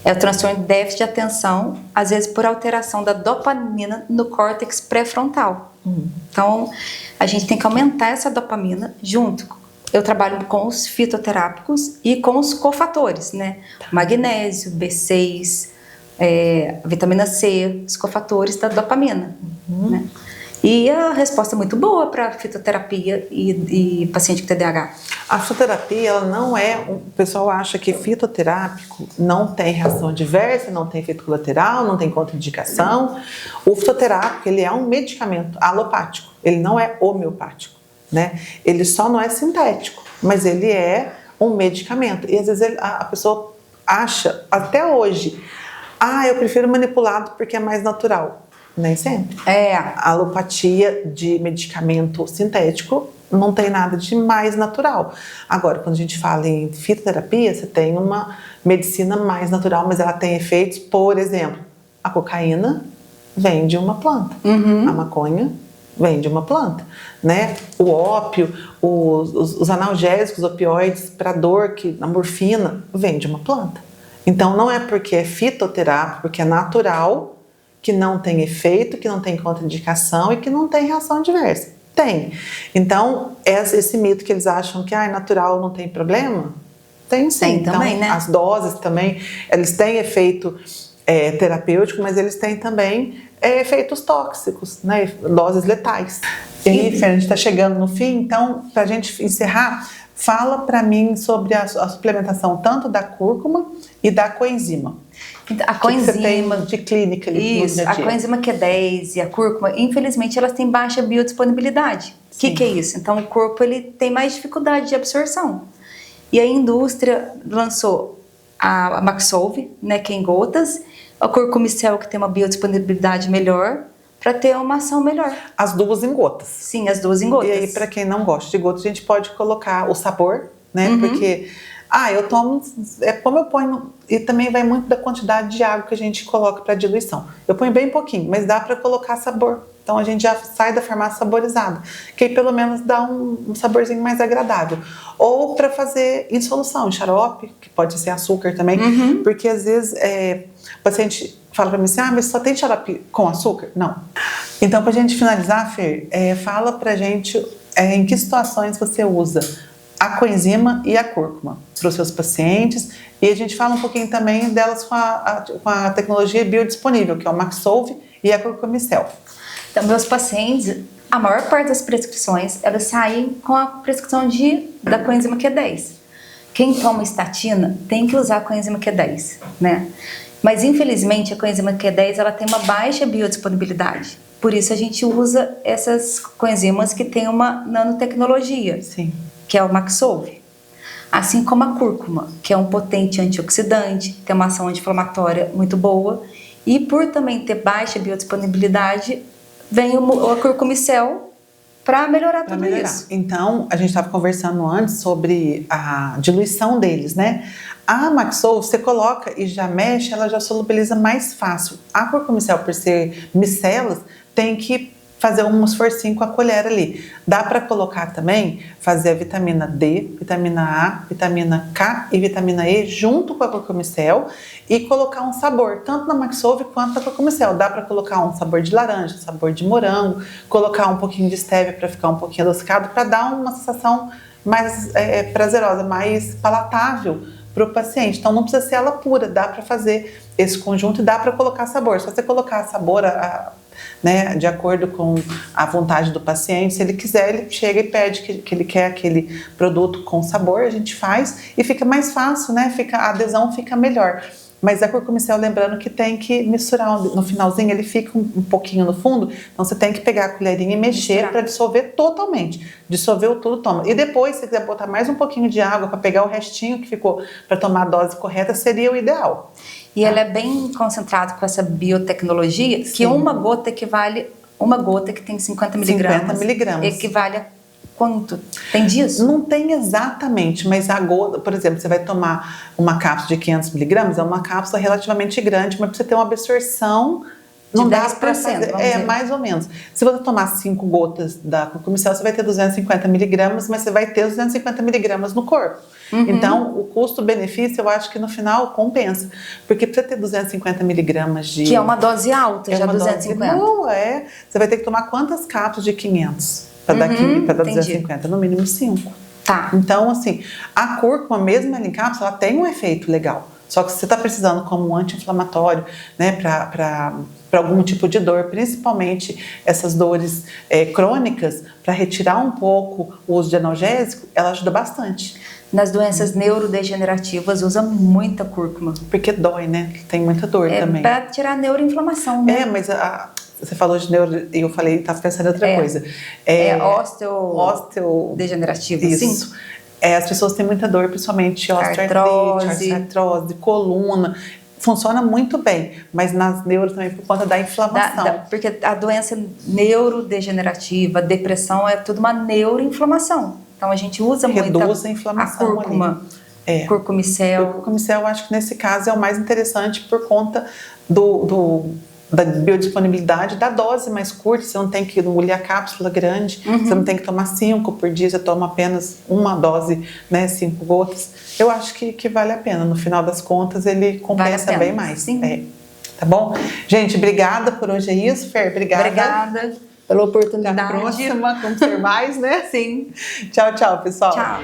[SPEAKER 2] É o transtorno de déficit de atenção, às vezes por alteração da dopamina no córtex pré-frontal. Então, a gente tem que aumentar essa dopamina junto. Eu trabalho com os fitoterápicos e com os cofatores, né? Magnésio, B6, vitamina C, os cofatores da dopamina, né? E a resposta é muito boa para fitoterapia e paciente com TDAH.
[SPEAKER 1] A fitoterapia, ela não o pessoal acha que fitoterápico não tem reação adversa, não tem efeito colateral, não tem contraindicação. O fitoterápico, ele é um medicamento alopático, ele não é homeopático, né? Ele só não é sintético, mas ele é um medicamento. E às vezes a pessoa acha, até hoje, eu prefiro manipulado porque é mais natural. Nem sempre. A alopatia de medicamento sintético não tem nada de mais natural. Agora, quando a gente fala em fitoterapia, você tem uma medicina mais natural, mas ela tem efeitos, por exemplo, a cocaína vem de uma planta, a maconha vem de uma planta, né? O ópio, os analgésicos, opioides para dor, a morfina, vem de uma planta. Então, não é porque é fitoterápico, porque é natural, que não tem efeito, que não tem contraindicação e que não tem reação adversa. Tem. Então, esse mito que eles acham que natural não tem problema, tem sim.
[SPEAKER 2] Tem então, também, né?
[SPEAKER 1] As doses também, eles têm efeito terapêutico, mas eles têm também efeitos tóxicos, né? Doses letais. E aí, Fer, a gente está chegando no fim, então, para a gente encerrar, fala para mim sobre a suplementação tanto da cúrcuma e da coenzima.
[SPEAKER 2] A coenzima,
[SPEAKER 1] que você tem de clínica ali.
[SPEAKER 2] Isso, a coenzima Q10 e a cúrcuma, infelizmente, elas têm baixa biodisponibilidade. O que é isso? Então, o corpo ele tem mais dificuldade de absorção. E a indústria lançou a Maxolve, né, que é em gotas, a Curcumicel, que tem uma biodisponibilidade melhor, para ter uma ação melhor.
[SPEAKER 1] As duas em gotas.
[SPEAKER 2] Sim, as duas em gotas.
[SPEAKER 1] E aí, para quem não gosta de gotas, a gente pode colocar o sabor, né? Porque, eu tomo, como eu ponho, e também vai muito da quantidade de água que a gente coloca para diluição. Eu ponho bem pouquinho, mas dá para colocar sabor. Então, a gente já sai da farmácia saborizada, que aí pelo menos dá um saborzinho mais agradável. Ou para fazer em solução, em xarope, que pode ser açúcar também, porque às vezes o paciente fala para mim assim, mas só tem xarope com açúcar? Não. Então, para a gente finalizar, Fer, fala pra gente em que situações você usa a coenzima e a cúrcuma para os seus pacientes, e a gente fala um pouquinho também delas com a tecnologia biodisponível, que é o Maxolve e a Curcumicel.
[SPEAKER 2] Então, meus pacientes, a maior parte das prescrições, elas saem com a prescrição da coenzima Q10. Quem toma estatina tem que usar a coenzima Q10, né? Mas, infelizmente, a coenzima Q10 ela tem uma baixa biodisponibilidade. Por isso, a gente usa essas coenzimas que têm uma nanotecnologia,
[SPEAKER 1] Sim.
[SPEAKER 2] que é o Maxolve. Assim como a cúrcuma, que é um potente antioxidante, tem uma ação anti-inflamatória muito boa. E por também ter baixa biodisponibilidade, vem o curcumicel para melhorar tudo isso.
[SPEAKER 1] Então, a gente estava conversando antes sobre a diluição deles, né? A Maxolve, você coloca e já mexe, ela já solubiliza mais fácil. A curcumicel, por ser micelas, tem que fazer um esforcinho com a colher ali. Dá para colocar também, fazer a vitamina D, vitamina A, vitamina K e vitamina E junto com a curcumicel e colocar um sabor, tanto na Maxolve quanto na curcumicel. Dá para colocar um sabor de laranja, um sabor de morango, colocar um pouquinho de stevia para ficar um pouquinho adocicado, para dar uma sensação mais prazerosa, mais palatável para o paciente. Então não precisa ser ela pura, dá para fazer esse conjunto e dá para colocar sabor. Se você colocar sabor né, de acordo com a vontade do paciente, se ele quiser, ele chega e pede que ele quer aquele produto com sabor, a gente faz e fica mais fácil, né? A adesão fica melhor. Mas a curcumicel, lembrando que tem que misturar no finalzinho, ele fica um pouquinho no fundo, então você tem que pegar a colherinha e mexer para dissolver totalmente. Dissolveu tudo, toma. E depois, se você quiser botar mais um pouquinho de água para pegar o restinho que ficou para tomar a dose correta, seria o ideal.
[SPEAKER 2] E ela é bem concentrada com essa biotecnologia, que uma gota que tem 50 miligramas.
[SPEAKER 1] 50 miligramas.
[SPEAKER 2] Equivale a quanto? Tem disso?
[SPEAKER 1] Não tem exatamente, mas a gota, por exemplo, você vai tomar uma cápsula de 500 miligramas, é uma cápsula relativamente grande, mas precisa ter uma absorção. Não dá para fazer, mais ou menos. Se você tomar 5 gotas da curcumicel, você vai ter 250 miligramas, mas você vai ter 250 miligramas no corpo. Uhum. Então, o custo-benefício, eu acho que no final compensa. Porque precisa ter 250 miligramas de...
[SPEAKER 2] Que é uma dose alta, já 250.
[SPEAKER 1] Boa, Você vai ter que tomar quantas cápsulas de 500 para dar 250? No mínimo 5.
[SPEAKER 2] Tá.
[SPEAKER 1] Então, assim, a cúrcuma, mesmo ela em cápsula, ela tem um efeito legal. Só que se você está precisando como um anti-inflamatório, né, para algum tipo de dor, principalmente essas dores crônicas, para retirar um pouco o uso de analgésico, ela ajuda bastante.
[SPEAKER 2] Nas doenças neurodegenerativas usa muita cúrcuma.
[SPEAKER 1] Porque dói, né? Tem muita dor também.
[SPEAKER 2] Para tirar a neuroinflamação, né?
[SPEAKER 1] Mas você falou de neuro e eu falei, estava pensando em outra coisa.
[SPEAKER 2] Osteodegenerativa,
[SPEAKER 1] isso.
[SPEAKER 2] Sim.
[SPEAKER 1] As pessoas têm muita dor, principalmente artrose, coluna. Funciona muito bem, mas nas neuro também por conta da inflamação.
[SPEAKER 2] Porque a doença neurodegenerativa, depressão, é tudo uma neuroinflamação. Então a gente usa muito
[SPEAKER 1] a inflamação,
[SPEAKER 2] a cúrcuma, curcumicel.
[SPEAKER 1] O curcumicel, eu acho que nesse caso é o mais interessante por conta da biodisponibilidade, da dose mais curta. Você não tem que engolir a cápsula grande, você não tem que tomar 5 por dia, você toma apenas uma dose, né, 5 gotas. Eu acho que vale a pena. No final das contas, ele compensa bem mais.
[SPEAKER 2] Sim.
[SPEAKER 1] Tá bom? Gente, obrigada por hoje, é isso, Fer.
[SPEAKER 2] Obrigada pela oportunidade.
[SPEAKER 1] Até a próxima, vamos ter mais, né?
[SPEAKER 2] Sim.
[SPEAKER 1] Tchau, tchau, pessoal.
[SPEAKER 2] Tchau.